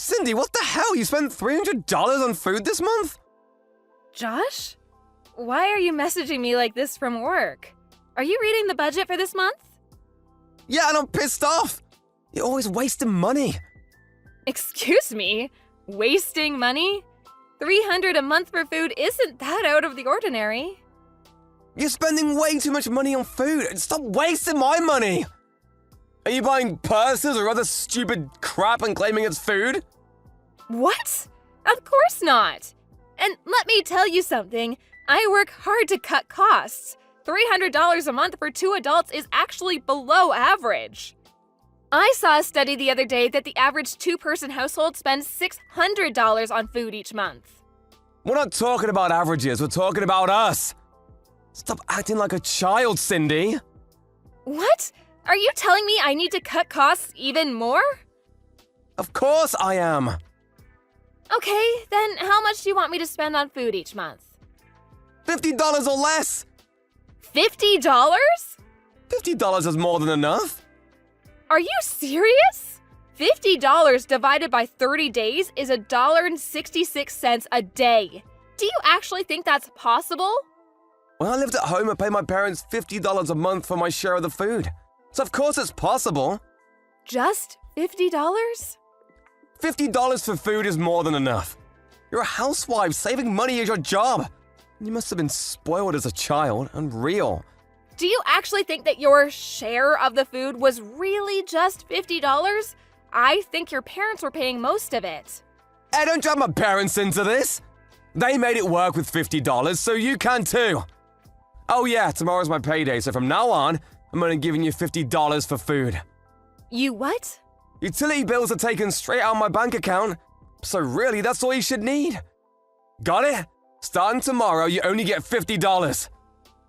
Cindy, what the hell? You spent $300 on food this month? Josh? Why are you messaging me like this from work? Are you reading the budget for this month? Yeah, and I'm pissed off. You're always wasting money. Excuse me? Wasting money? $300 a month for food isn't that out of the ordinary. You're spending way too much money on food. Stop wasting my money. Are you buying purses or other stupid crap and claiming it's food? What? Of course not. And let me tell you something. I work hard to cut costs. $300 a month for 2 adults is actually below average. I saw a study the other day that the average 2-person household spends $600 on food each month. We're not talking about averages, we're talking about us. Stop acting like a child, Cindy. What? Are you telling me I need to cut costs even more? Of course I am. Okay, then how much do you want me to spend on food each month? $50 or less. $50? $50 is more than enough. Are you serious? $50 divided by 30 days is $1.66 a day. Do you actually think that's possible? When I lived at home, I paid my parents $50 a month for my share of the food. So of course it's possible. Just $50? $50 for food is more than enough. You're a housewife, saving money is your job. You must have been spoiled as a child, unreal. Do you actually think that your share of the food was really just $50? I think your parents were paying most of it. Hey, don't drag my parents into this. They made it work with $50, so you can too. Oh yeah, tomorrow's my payday, so from now on, I'm only giving you $50 for food. You what? Utility bills are taken straight out of my bank account, so really that's all you should need. Got it? Starting tomorrow, you only get $50.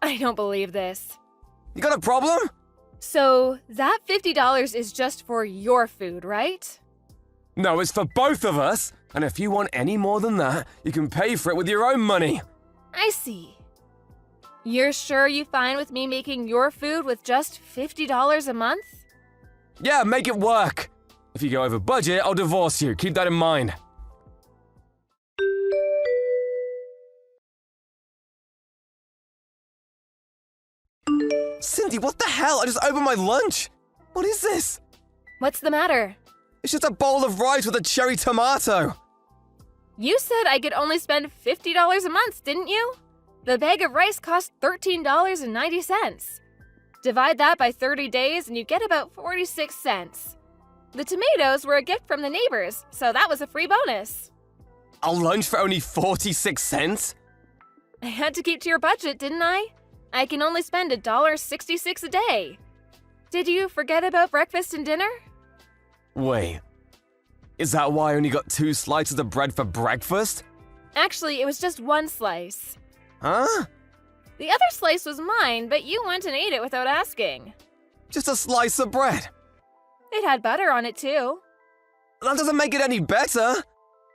I don't believe this. You got a problem? So that $50 is just for your food, right? No, it's for both of us, and if you want any more than that, you can pay for it with your own money. I see. You're sure you're fine with me making your food with just $50 a month? Yeah, make it work. If you go over budget, I'll divorce you. Keep that in mind. Cindy, what the hell? I just opened my lunch. What is this? What's the matter? It's just a bowl of rice with a cherry tomato. You said I could only spend $50 a month, didn't you? The bag of rice cost $13.90. Divide that by 30 days and you get about 46 cents. The tomatoes were a gift from the neighbors, so that was a free bonus. A lunch for only 46 cents? I had to keep to your budget, didn't I? I can only spend $1.66 a day. Did you forget about breakfast and dinner? Wait, is that why I only got 2 slices of bread for breakfast? Actually, it was just 1 slice. Huh? The other slice was mine, but you went and ate it without asking. Just a slice of bread. It had butter on it too. That doesn't make it any better.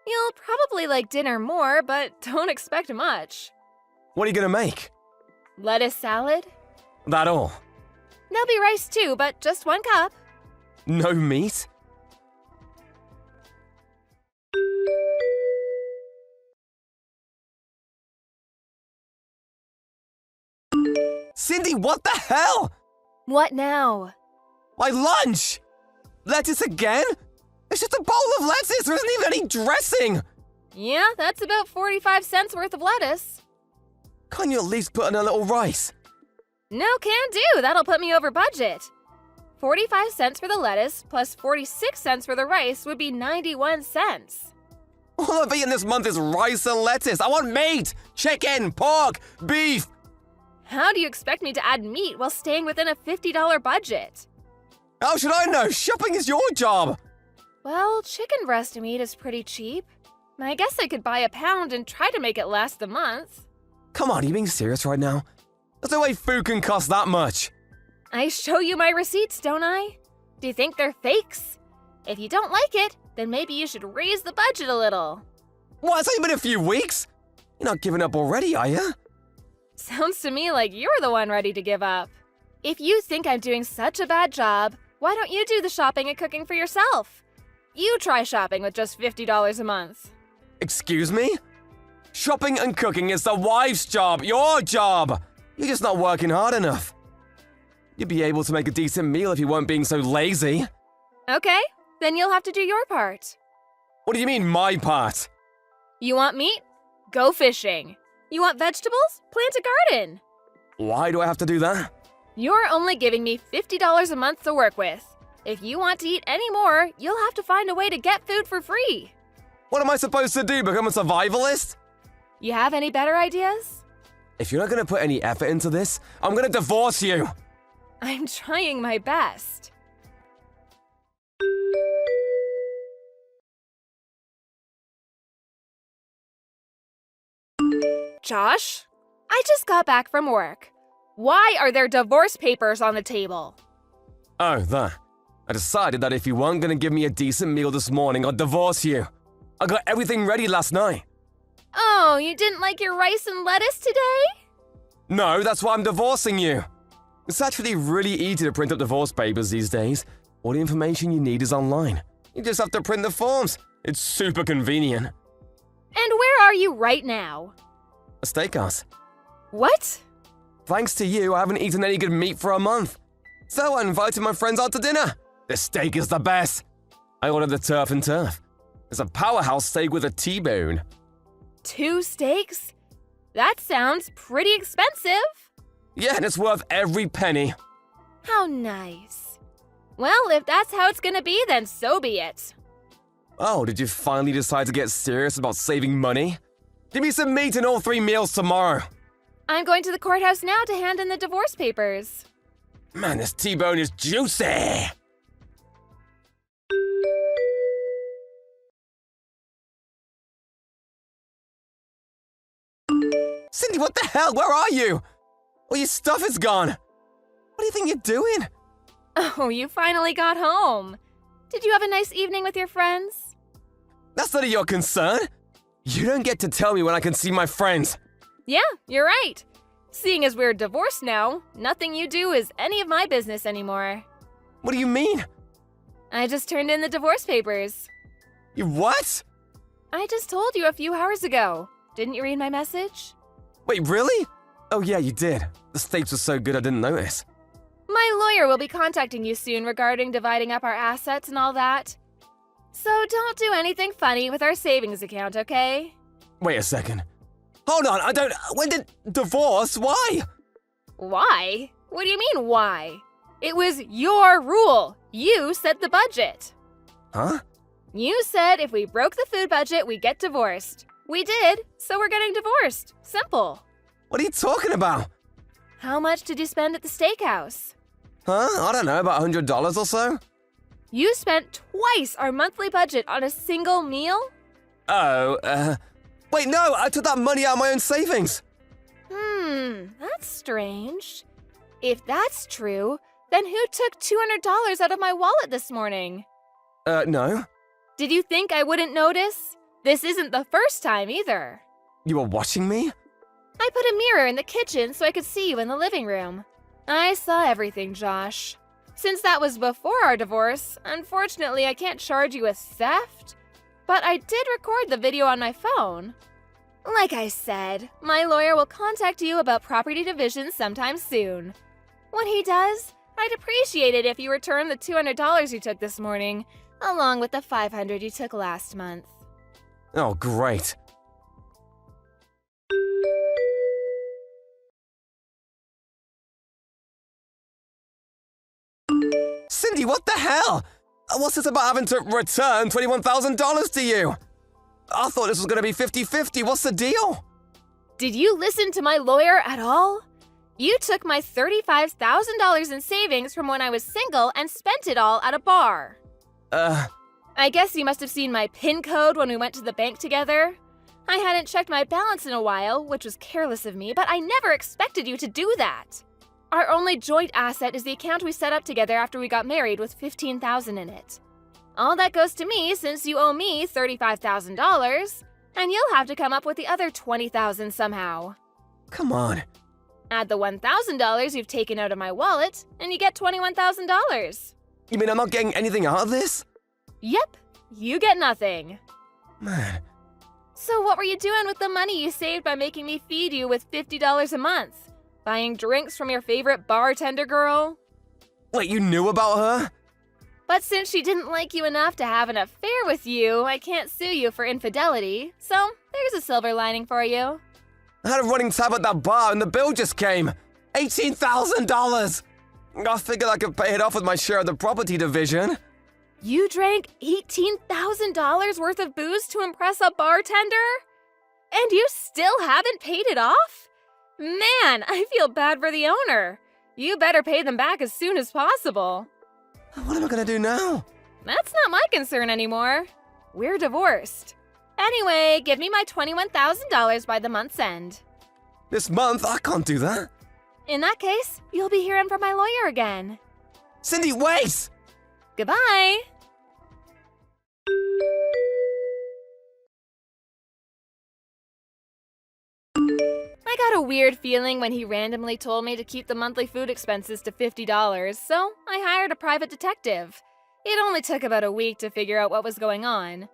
You'll probably like dinner more, but don't expect much. What are you gonna make? Lettuce salad? That all? There'll be rice too, but just 1 cup. No meat? Cindy, what the hell? What now? My lunch! Lettuce again? It's just a bowl of lettuce, there isn't even any dressing! Yeah, that's about 45 cents worth of lettuce. Can't you at least put in a little rice? No, can do. That'll put me over budget. 45 cents for the lettuce plus 46 cents for the rice would be 91 cents. All I've eaten this month is rice and lettuce. I want meat, chicken, pork, beef. How do you expect me to add meat while staying within a $50 budget? How should I know? Shopping is your job. Well, chicken breast meat is pretty cheap. I guess I could buy a pound and try to make it last the month. Come on, are you being serious right now? There's no way food can cost that much. I show you my receipts, don't I? Do you think they're fakes? If you don't like it, then maybe you should raise the budget a little. What, it's only been a few weeks? You're not giving up already, are you? Sounds to me like you're the one ready to give up. If you think I'm doing such a bad job, why don't you do the shopping and cooking for yourself? You try shopping with just $50 a month. Excuse me? Shopping and cooking is the wife's job, your job! You're just not working hard enough. You'd be able to make a decent meal if you weren't being so lazy. Okay, then you'll have to do your part. What do you mean, my part? You want meat? Go fishing. You want vegetables? Plant a garden. Why do I have to do that? You're only giving me $50 a month to work with. If you want to eat any more, you'll have to find a way to get food for free. What am I supposed to do, become a survivalist? You have any better ideas? If you're not gonna put any effort into this, I'm gonna divorce you! I'm trying my best. Josh, I just got back from work. Why are there divorce papers on the table? Oh, that. I decided that if you weren't gonna give me a decent meal this morning, I'd divorce you. I got everything ready last night. Oh, you didn't like your rice and lettuce today? No, that's why I'm divorcing you. It's actually really easy to print up divorce papers these days. All the information you need is online. You just have to print the forms. It's super convenient. And where are you right now? A steakhouse. What? Thanks to you, I haven't eaten any good meat for a month. So I invited my friends out to dinner. The steak is the best. I ordered the turf and turf. It's a powerhouse steak with a T-bone. 2 steaks? That sounds pretty expensive. Yeah, and it's worth every penny. How nice. Well, if that's how it's gonna be, then so be it. Oh, did you finally decide to get serious about saving money? Give me some meat in all 3 meals tomorrow. I'm going to the courthouse now to hand in the divorce papers. Man, this T-bone is juicy. Cindy, what the hell? Where are you? All your stuff is gone. What do you think you're doing? Oh, you finally got home. Did you have a nice evening with your friends? That's none of your concern. You don't get to tell me when I can see my friends. Yeah, you're right. Seeing as we're divorced now, nothing you do is any of my business anymore. What do you mean? I just turned in the divorce papers. You what? I just told you a few hours ago. Didn't you read my message? Wait, really? Oh yeah, you did. The steaks were so good I didn't notice. My lawyer will be contacting you soon regarding dividing up our assets and all that. So don't do anything funny with our savings account, okay? Wait a second. Hold on, when did divorce? Why? Why? What do you mean, why? It was your rule. You set the budget. Huh? You said if we broke the food budget, we'd get divorced. We did, so we're getting divorced. Simple. What are you talking about? How much did you spend at the steakhouse? Huh? I don't know, about $100 or so? You spent twice our monthly budget on a single meal? Oh, wait, no, I took that money out of my own savings. That's strange. If that's true, then who took $200 out of my wallet this morning? No. Did you think I wouldn't notice? This isn't the first time either. You were watching me? I put a mirror in the kitchen so I could see you in the living room. I saw everything, Josh. Since that was before our divorce, unfortunately I can't charge you with theft, but I did record the video on my phone. Like I said, my lawyer will contact you about property division sometime soon. When he does, I'd appreciate it if you return the $200 you took this morning, along with the $500 you took last month. Oh, great. Cindy, what the hell? What's this about having to return $21,000 to you? I thought this was going to be 50-50. What's the deal? Did you listen to my lawyer at all? You took my $35,000 in savings from when I was single and spent it all at a bar. I guess you must have seen my PIN code when we went to the bank together. I hadn't checked my balance in a while, which was careless of me, but I never expected you to do that. Our only joint asset is the account we set up together after we got married with $15,000 in it. All that goes to me since you owe me $35,000, and you'll have to come up with the other $20,000 somehow. Come on. Add the $1,000 you've taken out of my wallet, and you get $21,000. You mean I'm not getting anything out of this? Yep, You get nothing. Man, So what were you doing with the money you saved by making me feed you with $50 a month? Buying drinks from your favorite bartender girl? wait, you knew about her? But since she didn't like you enough to have an affair with you, I can't sue you for infidelity. So there's a silver lining for you. I had a running tab at that bar and the bill just came. $18,000! I figured I could pay it off with my share of the property division. You drank $18,000 worth of booze to impress a bartender? And you still haven't paid it off? Man, I feel bad for the owner. You better pay them back as soon as possible. What am I gonna do now? That's not my concern anymore. We're divorced. Anyway, give me my $21,000 by the month's end. This month, I can't do that. In that case, you'll be hearing from my lawyer again. Cindy, wait! Goodbye. I got a weird feeling when he randomly told me to keep the monthly food expenses to $50, so I hired a private detective. It only took about a week to figure out what was going on.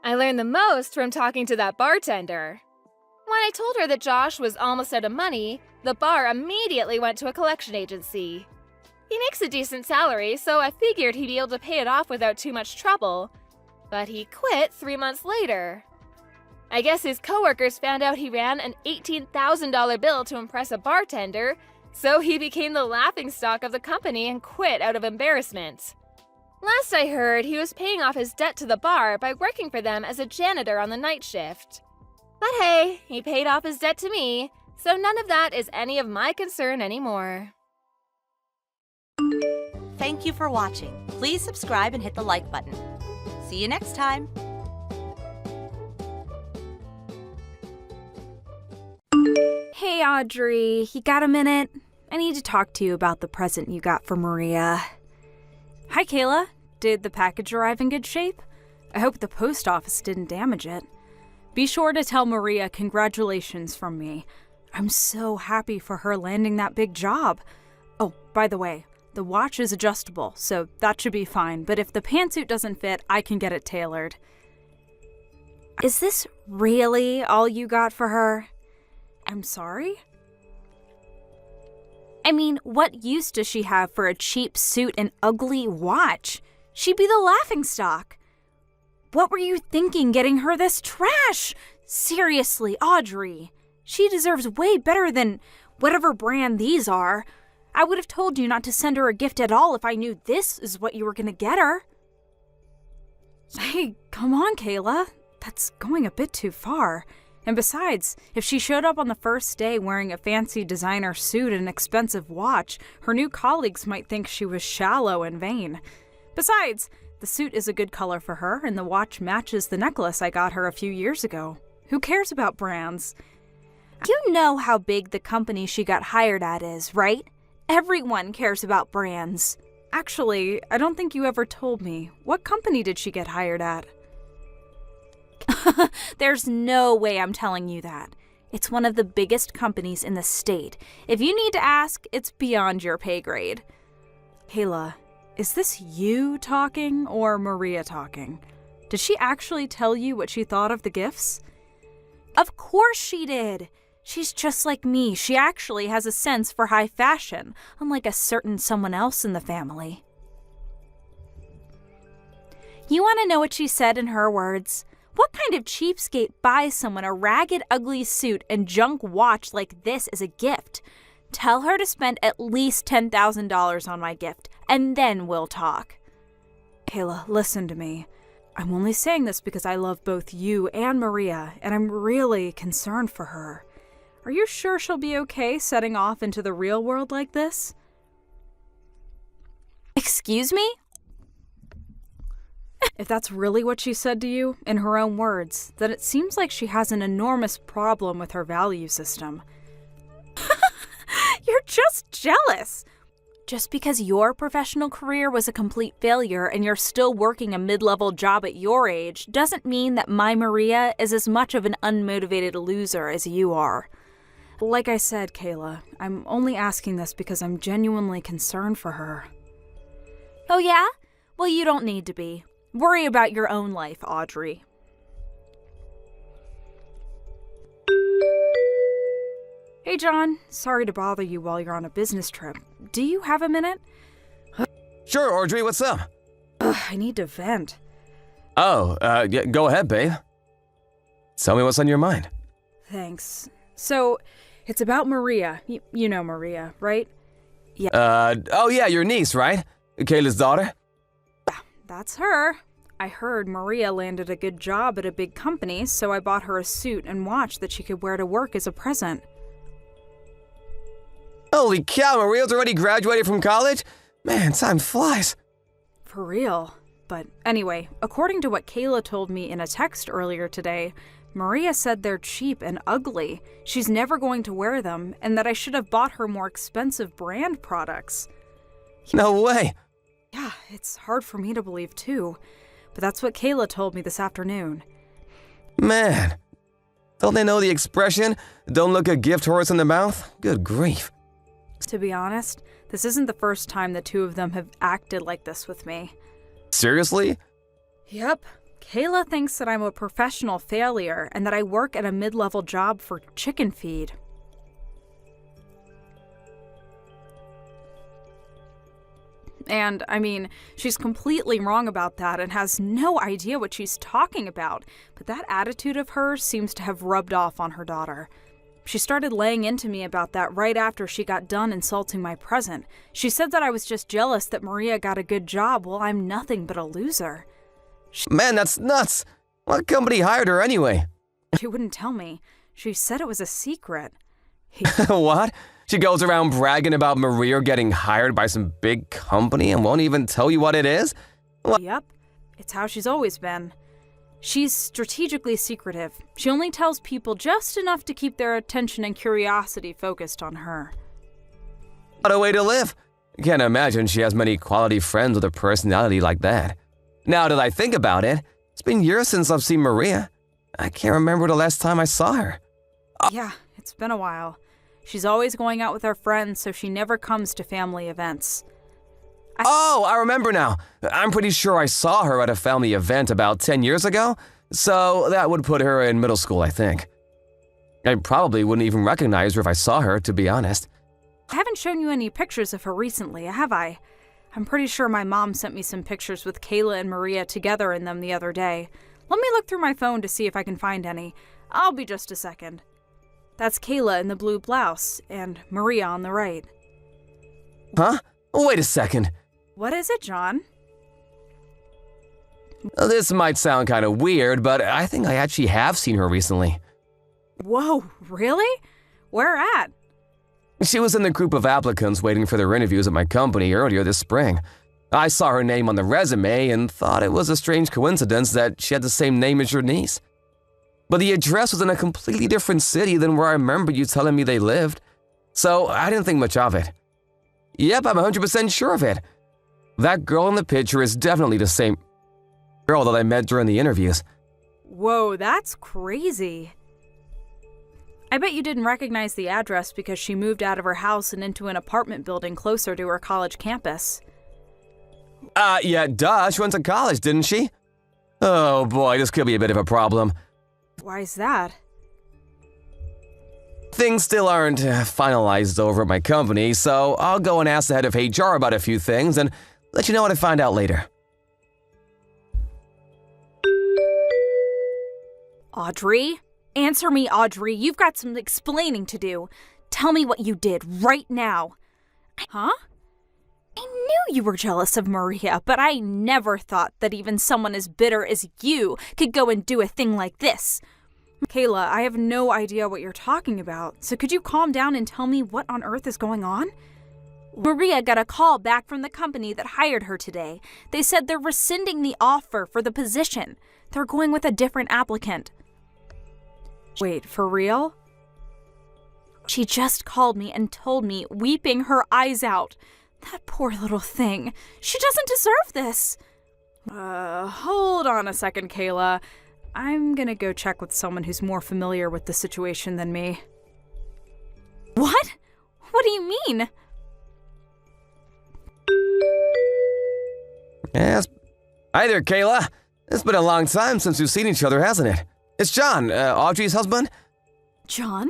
I learned the most from talking to that bartender. When I told her that Josh was almost out of money, the bar immediately went to a collection agency. He makes a decent salary, so I figured he'd be able to pay it off without too much trouble. But he quit 3 months later. I guess his coworkers found out he ran an $18,000 bill to impress a bartender, so he became the laughingstock of the company and quit out of embarrassment. Last I heard, he was paying off his debt to the bar by working for them as a janitor on the night shift. But hey, he paid off his debt to me, so none of that is any of my concern anymore. Thank you for watching. Please subscribe and hit the like button. See you next time. Hey Audrey, you got a minute? I need to talk to you about the present you got for Maria. Hi Kayla, did the package arrive in good shape? I hope the post office didn't damage it. Be sure to tell Maria congratulations from me. I'm so happy for her landing that big job. Oh, by the way, the watch is adjustable, so that should be fine, but if the pantsuit doesn't fit, I can get it tailored. Is this really all you got for her? I'm sorry? I mean, what use does she have for a cheap suit and ugly watch? She'd be the laughingstock. What were you thinking getting her this trash? Seriously, Audrey. She deserves way better than whatever brand these are. I would have told you not to send her a gift at all if I knew this is what you were going to get her. Hey, come on, Kayla. That's going a bit too far. And besides, if she showed up on the first day wearing a fancy designer suit and an expensive watch, her new colleagues might think she was shallow and vain. Besides, the suit is a good color for her, and the watch matches the necklace I got her a few years ago. Who cares about brands? You know how big the company she got hired at is, right? Everyone cares about brands. Actually, I don't think you ever told me. What company did she get hired at? There's no way I'm telling you that. It's one of the biggest companies in the state. If you need to ask, it's beyond your pay grade. Kayla, is this you talking or Maria talking? Did she actually tell you what she thought of the gifts? Of course she did. She's just like me. She actually has a sense for high fashion, unlike a certain someone else in the family. You want to know what she said in her words? What kind of cheapskate buys someone a ragged, ugly suit and junk watch like this as a gift? Tell her to spend at least $10,000 on my gift, and then we'll talk. Kayla, listen to me. I'm only saying this because I love both you and Maria, and I'm really concerned for her. Are you sure she'll be okay setting off into the real world like this? Excuse me? If that's really what she said to you, in her own words, then it seems like she has an enormous problem with her value system. You're just jealous. Just because your professional career was a complete failure and you're still working a mid-level job at your age doesn't mean that my Maria is as much of an unmotivated loser as you are. Like I said, Kayla, I'm only asking this because I'm genuinely concerned for her. Oh yeah? Well, you don't need to be. Worry about your own life, Audrey. Hey, John. Sorry to bother you while you're on a business trip. Do you have a minute? Sure, Audrey, what's up? I need to vent. Oh, yeah, go ahead, babe. Tell me what's on your mind. Thanks. So, it's about Maria. You know Maria, right? Yeah. Oh yeah, your niece, right? Kayla's daughter? That's her. I heard Maria landed a good job at a big company, so I bought her a suit and watch that she could wear to work as a present. Holy cow, Maria's already graduated from college? Man, time flies. For real. But anyway, according to what Kayla told me in a text earlier today, Maria said they're cheap and ugly. She's never going to wear them, and that I should have bought her more expensive brand products. No way. Yeah, it's hard for me to believe too. But that's what Kayla told me this afternoon. Man, don't they know the expression, don't look a gift horse in the mouth? Good grief. To be honest, this isn't the first time the two of them have acted like this with me. Seriously? Yep. Kayla thinks that I'm a professional failure and that I work at a mid-level job for chicken feed. And, I mean, she's completely wrong about that and has no idea what she's talking about, but that attitude of hers seems to have rubbed off on her daughter. She started laying into me about that right after she got done insulting my present. She said that I was just jealous that Maria got a good job while I'm nothing but a loser. Man, that's nuts. What company hired her anyway? She wouldn't tell me. She said it was a secret. What? She goes around bragging about Maria getting hired by some big company and won't even tell you what it is? Yep. It's how she's always been. She's strategically secretive. She only tells people just enough to keep their attention and curiosity focused on her. What a way to live. Can't imagine she has many quality friends with a personality like that. Now that I think about it, it's been years since I've seen Maria. I can't remember the last time I saw her. Yeah, it's been a while. She's always going out with her friends, so she never comes to family events. I remember now. I'm pretty sure I saw her at a family event about 10 years ago, so that would put her in middle school, I think. I probably wouldn't even recognize her if I saw her, to be honest. I haven't shown you any pictures of her recently, have I? I'm pretty sure my mom sent me some pictures with Kayla and Maria together in them the other day. Let me look through my phone to see if I can find any. I'll be just a second. That's Kayla in the blue blouse, and Maria on the right. Huh? Wait a second. What is it, John? This might sound kind of weird, but I think I actually have seen her recently. Whoa, really? Where at? She was in the group of applicants waiting for their interviews at my company earlier this spring. I saw her name on the resume and thought it was a strange coincidence that she had the same name as your niece. But the address was in a completely different city than where I remember you telling me they lived, so I didn't think much of it. Yep, I'm 100% sure of it. That girl in the picture is definitely the same girl that I met during the interviews. Whoa, that's crazy. I bet you didn't recognize the address because she moved out of her house and into an apartment building closer to her college campus. Yeah, duh, she went to college, didn't she? Oh boy, this could be a bit of a problem. Why's that? Things still aren't finalized over at my company, so I'll go and ask the head of HR about a few things and let you know what I find out later. Audrey? Answer me, Audrey. You've got some explaining to do. Tell me what you did right now. Huh? I knew you were jealous of Maria, but I never thought that even someone as bitter as you could go and do a thing like this. Kayla, I have no idea what you're talking about, so could you calm down and tell me what on earth is going on? Maria got a call back from the company that hired her today. They said they're rescinding the offer for the position. They're going with a different applicant. Wait, for real? She just called me and told me, weeping her eyes out. That poor little thing. She doesn't deserve this. Hold on a second, Kayla. I'm gonna go check with someone who's more familiar with the situation than me. What? What do you mean? Yes, Hi there, Kayla. It's been a long time since we've seen each other, hasn't it? It's John, Audrey's husband. John?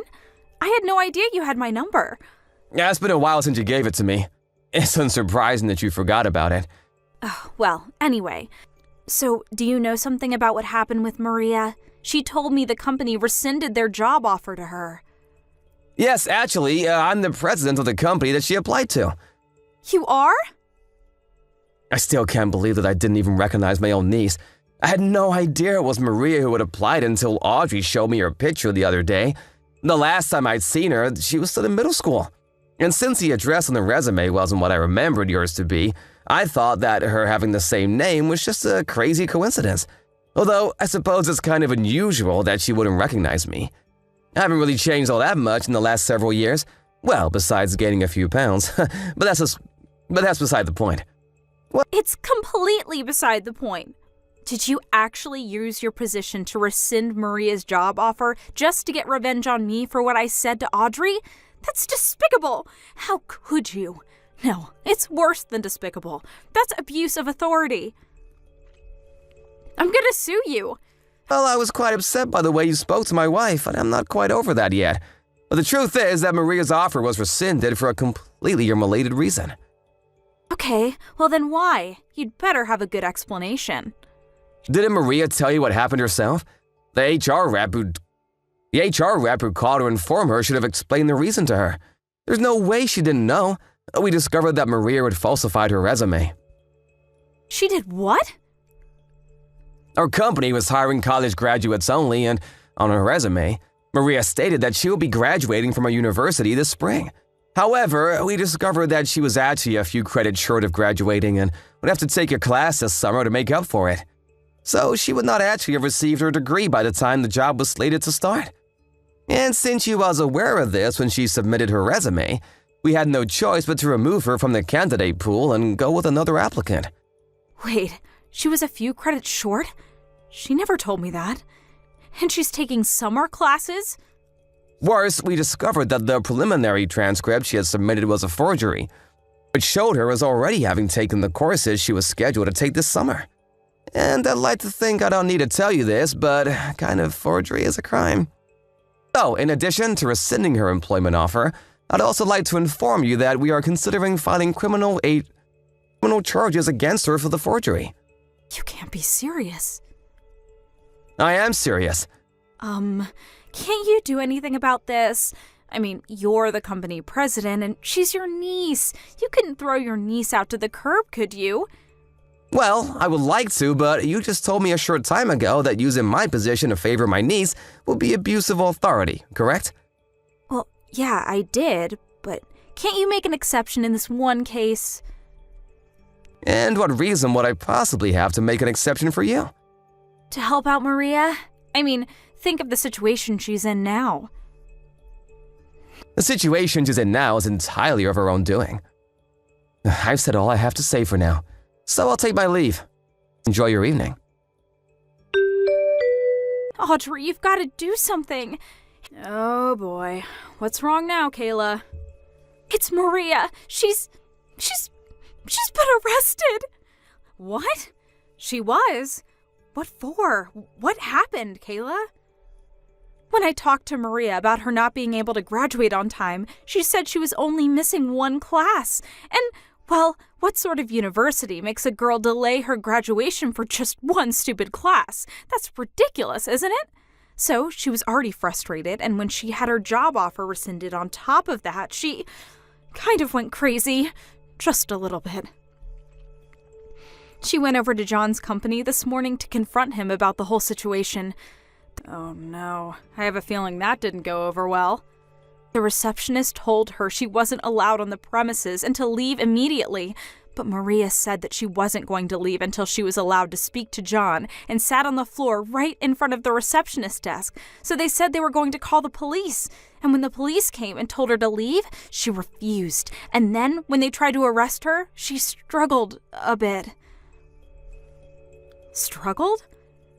I had no idea you had my number. Yeah, it's been a while since you gave it to me. It's unsurprising that you forgot about it. Oh, well, anyway. So, do you know something about what happened with Maria? She told me the company rescinded their job offer to her. Yes, actually, I'm the president of the company that she applied to. You are? I still can't believe that I didn't even recognize my own niece. I had no idea it was Maria who had applied until Audrey showed me her picture the other day. The last time I'd seen her, she was still in middle school. And since the address on the resume wasn't what I remembered yours to be, I thought that her having the same name was just a crazy coincidence. Although, I suppose it's kind of unusual that she wouldn't recognize me. I haven't really changed all that much in the last several years. Well, besides gaining a few pounds. but that's beside the point. It's completely beside the point. Did you actually use your position to rescind Maria's job offer just to get revenge on me for what I said to Audrey? That's despicable. How could you? No, it's worse than despicable. That's abuse of authority. I'm gonna sue you. Well, I was quite upset by the way you spoke to my wife, and I'm not quite over that yet. But the truth is that Maria's offer was rescinded for a completely unrelated reason. Okay, well then why? You'd better have a good explanation. Didn't Maria tell you what happened herself? The HR rep who called her and informed her should have explained the reason to her. There's no way she didn't know. We discovered that Maria had falsified her resume. She did what? Our company was hiring college graduates only, and on her resume, Maria stated that she would be graduating from a university this spring. However, we discovered that she was actually a few credits short of graduating and would have to take a class this summer to make up for it. So she would not actually have received her degree by the time the job was slated to start. And since she was aware of this when she submitted her resume, we had no choice but to remove her from the candidate pool and go with another applicant. Wait, she was a few credits short? She never told me that. And she's taking summer classes? Worse, we discovered that the preliminary transcript she had submitted was a forgery, which showed her as already having taken the courses she was scheduled to take this summer. And I'd like to think I don't need to tell you this, but kind of forgery is a crime. So, in addition to rescinding her employment offer, I'd also like to inform you that we are considering filing criminal charges against her for the forgery. You can't be serious. I am serious. Can't you do anything about this? I mean, you're the company president and she's your niece. You couldn't throw your niece out to the curb, could you? Well, I would like to, but you just told me a short time ago that using my position to favor my niece would be abuse of authority, correct? Well, yeah, I did, but can't you make an exception in this one case? And what reason would I possibly have to make an exception for you? To help out Maria? I mean, think of the situation she's in now. The situation she's in now is entirely of her own doing. I've said all I have to say for now, so I'll take my leave. Enjoy your evening. Audrey, you've got to do something. Oh boy. What's wrong now, Kayla? It's Maria. She's been arrested. What? She was? What for? What happened, Kayla? When I talked to Maria about her not being able to graduate on time, she said she was only missing one class. And, well, what sort of university makes a girl delay her graduation for just one stupid class? That's ridiculous, isn't it? So she was already frustrated, and when she had her job offer rescinded on top of that, she kind of went crazy. Just a little bit. She went over to John's company this morning to confront him about the whole situation. Oh no, I have a feeling that didn't go over well. The receptionist told her she wasn't allowed on the premises and to leave immediately, but Maria said that she wasn't going to leave until she was allowed to speak to John and sat on the floor right in front of the receptionist desk. So they said they were going to call the police. And when the police came and told her to leave, she refused. And then when they tried to arrest her, she struggled a bit. Struggled?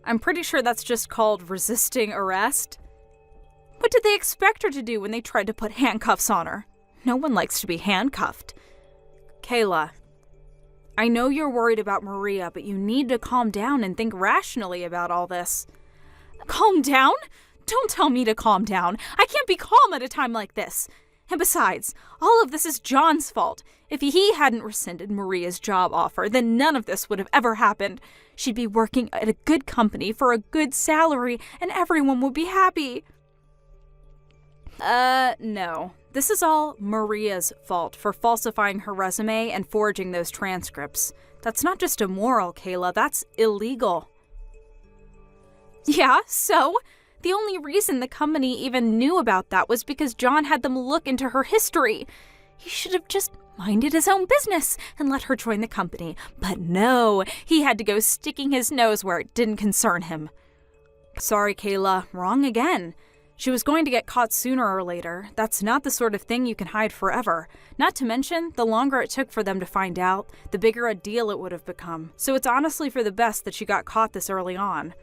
I'm pretty sure that's just called resisting arrest. What did they expect her to do when they tried to put handcuffs on her? No one likes to be handcuffed. Kayla, I know you're worried about Maria, but you need to calm down and think rationally about all this. Calm down? Don't tell me to calm down. I can't be calm at a time like this. And besides, all of this is John's fault. If he hadn't rescinded Maria's job offer, then none of this would have ever happened. She'd be working at a good company for a good salary, and everyone would be happy. No. This is all Maria's fault for falsifying her resume and forging those transcripts. That's not just immoral, Kayla. That's illegal. Yeah, so? The only reason the company even knew about that was because John had them look into her history. He should have just minded his own business and let her join the company. But no, he had to go sticking his nose where it didn't concern him. Sorry, Kayla, wrong again. She was going to get caught sooner or later. That's not the sort of thing you can hide forever. Not to mention, the longer it took for them to find out, the bigger a deal it would have become. So it's honestly for the best that she got caught this early on.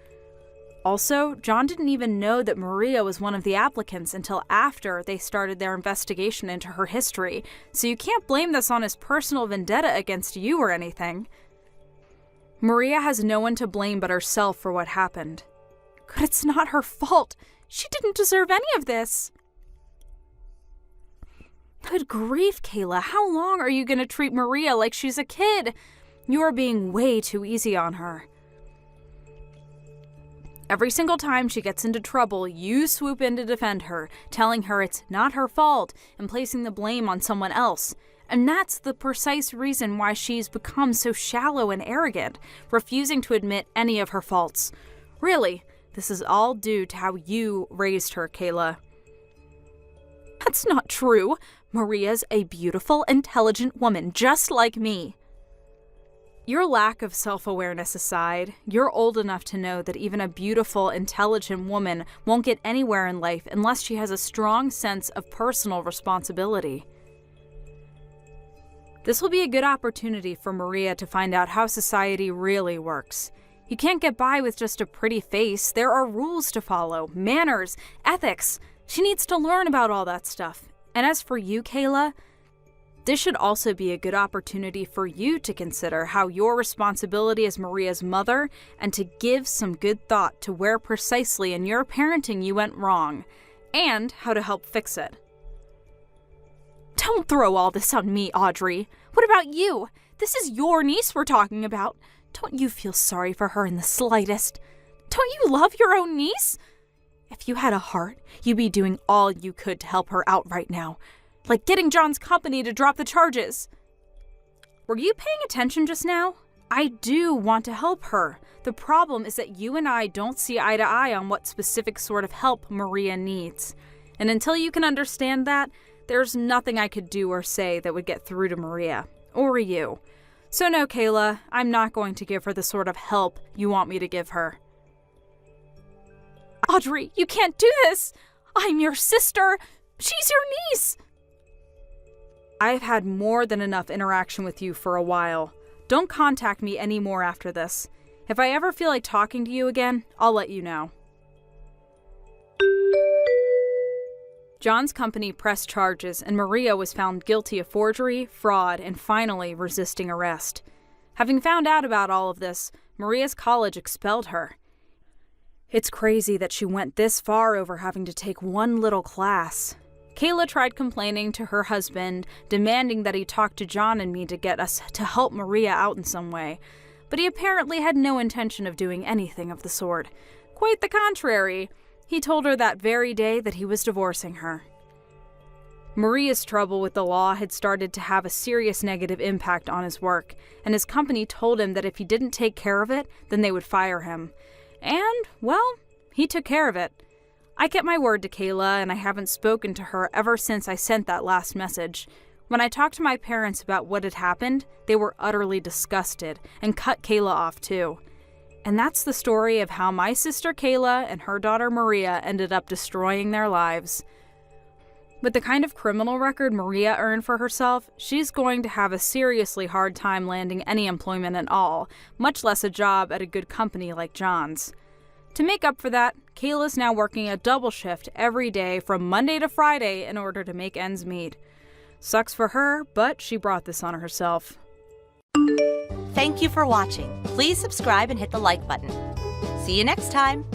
Also, John didn't even know that Maria was one of the applicants until after they started their investigation into her history, so you can't blame this on his personal vendetta against you or anything. Maria has no one to blame but herself for what happened. But it's not her fault. She didn't deserve any of this. Good grief, Kayla. How long are you going to treat Maria like she's a kid? You are being way too easy on her. Every single time she gets into trouble, you swoop in to defend her, telling her it's not her fault and placing the blame on someone else. And that's the precise reason why she's become so shallow and arrogant, refusing to admit any of her faults. Really, this is all due to how you raised her, Kayla. That's not true. Maria's a beautiful, intelligent woman, just like me. Your lack of self-awareness aside, you're old enough to know that even a beautiful, intelligent woman won't get anywhere in life unless she has a strong sense of personal responsibility. This will be a good opportunity for Maria to find out how society really works. You can't get by with just a pretty face. There are rules to follow, manners, ethics. She needs to learn about all that stuff. And as for you, Kayla, this should also be a good opportunity for you to consider how your responsibility as Maria's mother and to give some good thought to where precisely in your parenting you went wrong and how to help fix it. Don't throw all this on me, Audrey. What about you? This is your niece we're talking about. Don't you feel sorry for her in the slightest? Don't you love your own niece? If you had a heart, you'd be doing all you could to help her out right now. Like getting John's company to drop the charges. Were you paying attention just now? I do want to help her. The problem is that you and I don't see eye to eye on what specific sort of help Maria needs. And until you can understand that, there's nothing I could do or say that would get through to Maria. Or you. So no, Kayla, I'm not going to give her the sort of help you want me to give her. Audrey, you can't do this! I'm your sister! She's your niece! I've had more than enough interaction with you for a while. Don't contact me anymore after this. If I ever feel like talking to you again, I'll let you know. John's company pressed charges, and Maria was found guilty of forgery, fraud, and finally resisting arrest. Having found out about all of this, Maria's college expelled her. It's crazy that she went this far over having to take one little class. Kayla tried complaining to her husband, demanding that he talk to John and me to get us to help Maria out in some way, but he apparently had no intention of doing anything of the sort. Quite the contrary. He told her that very day that he was divorcing her. Maria's trouble with the law had started to have a serious negative impact on his work, and his company told him that if he didn't take care of it, then they would fire him. And, well, he took care of it. I kept my word to Kayla, and I haven't spoken to her ever since I sent that last message. When I talked to my parents about what had happened, they were utterly disgusted and cut Kayla off too. And that's the story of how my sister Kayla and her daughter Maria ended up destroying their lives. With the kind of criminal record Maria earned for herself, she's going to have a seriously hard time landing any employment at all, much less a job at a good company like John's. To make up for that, Kayla's now working a double shift every day from Monday to Friday in order to make ends meet. Sucks for her, but she brought this on herself. Thank you for watching. Please subscribe and hit the like button. See you next time.